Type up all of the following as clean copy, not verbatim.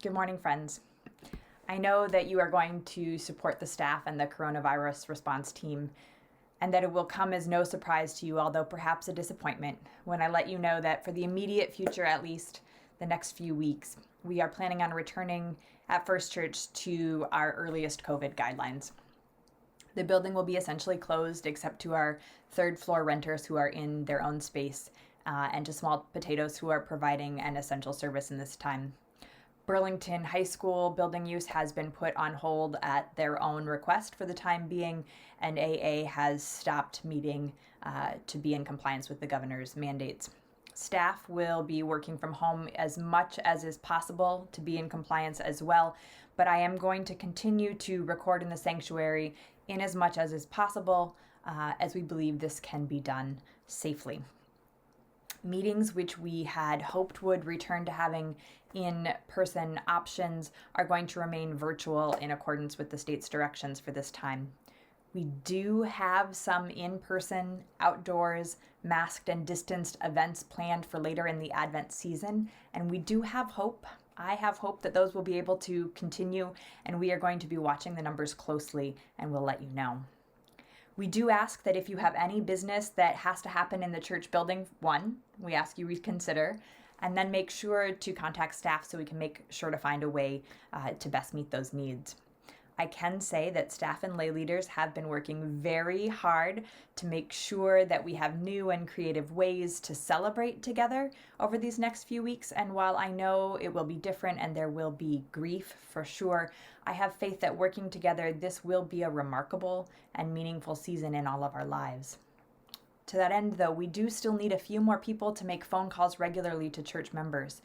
Good morning, friends. I know that you are going to support the staff and the coronavirus response team, and that it will come as no surprise to you, although perhaps a disappointment, when I let you know that for the immediate future, at least the next few weeks, we are planning on returning at First Church to our earliest COVID guidelines. The building will be essentially closed except to our third floor renters who are in their own space, and to Small Potatoes who are providing an essential service in this time. Burlington High School building use has been put on hold at their own request for the time being, and AA has stopped meeting to be in compliance with the governor's mandates. Staff will be working from home as much as is possible to be in compliance as well, but I am going to continue to record in the sanctuary in as much as is possible, as we believe this can be done safely. Meetings which we had hoped would return to having in-person options are going to remain virtual in accordance with the state's directions for this time. We do have some in-person, outdoors, masked and distanced events planned for later in the Advent season, and we do have hope. I have hope that those will be able to continue, and we are going to be watching the numbers closely, and we'll let you know. We do ask that if you have any business that has to happen in the church building, we ask you reconsider, and then make sure to contact staff so we can make sure to find a way to best meet those needs. I can say that staff and lay leaders have been working very hard to make sure that we have new and creative ways to celebrate together over these next few weeks. And while I know it will be different and there will be grief for sure, I have faith that working together, this will be a remarkable and meaningful season in all of our lives. To that end, though, we do still need a few more people to make phone calls regularly to church members.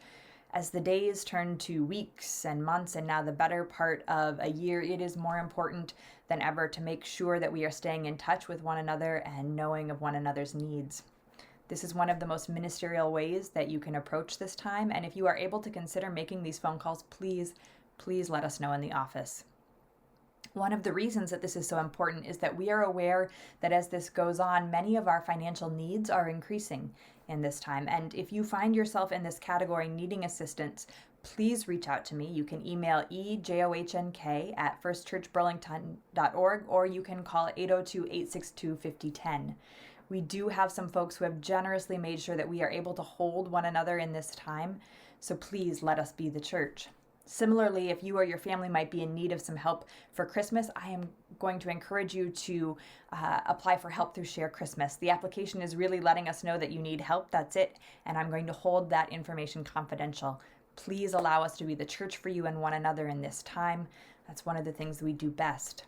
As the days turn to weeks and months and now the better part of a year, it is more important than ever to make sure that we are staying in touch with one another and knowing of one another's needs. This is one of the most ministerial ways that you can approach this time, and if you are able to consider making these phone calls, please let us know in the office. One of the reasons that this is so important is that we are aware that as this goes on, many of our financial needs are increasing in this time. And if you find yourself in this category needing assistance, please reach out to me. You can email ejohnk@firstchurchburlington.org, or you can call 802-862-5010. We do have some folks who have generously made sure that we are able to hold one another in this time, so please let us be the church. Similarly, if you or your family might be in need of some help for Christmas, I am going to encourage you to apply for help through Share Christmas. The application is really letting us know that you need help. That's it. And I'm going to hold that information confidential. Please allow us to be the church for you and one another in this time. That's one of the things we do best.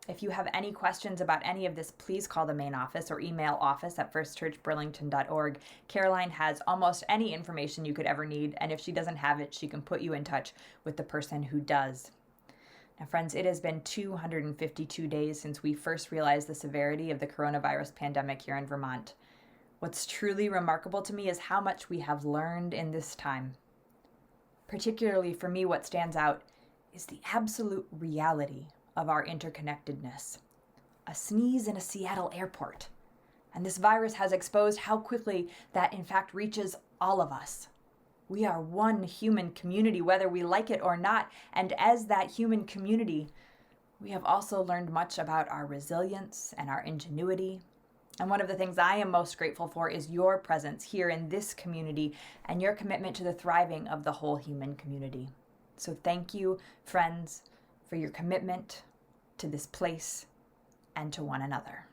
If you have any questions about any of this, please call the main office or email office@firstchurchburlington.org. Caroline has almost any information you could ever need, and if she doesn't have it, she can put you in touch with the person who does. Now, friends, it has been 252 days since we first realized the severity of the coronavirus pandemic here in Vermont. What's truly remarkable to me is how much we have learned in this time. Particularly for me, what stands out is the absolute reality of our interconnectedness. A sneeze in a Seattle airport, and this virus has exposed how quickly that in fact reaches all of us. We are one human community, whether we like it or not, and as that human community, we have also learned much about our resilience and our ingenuity. And one of the things I am most grateful for is your presence here in this community and your commitment to the thriving of the whole human community. So thank you, friends, for your commitment to this place and to one another.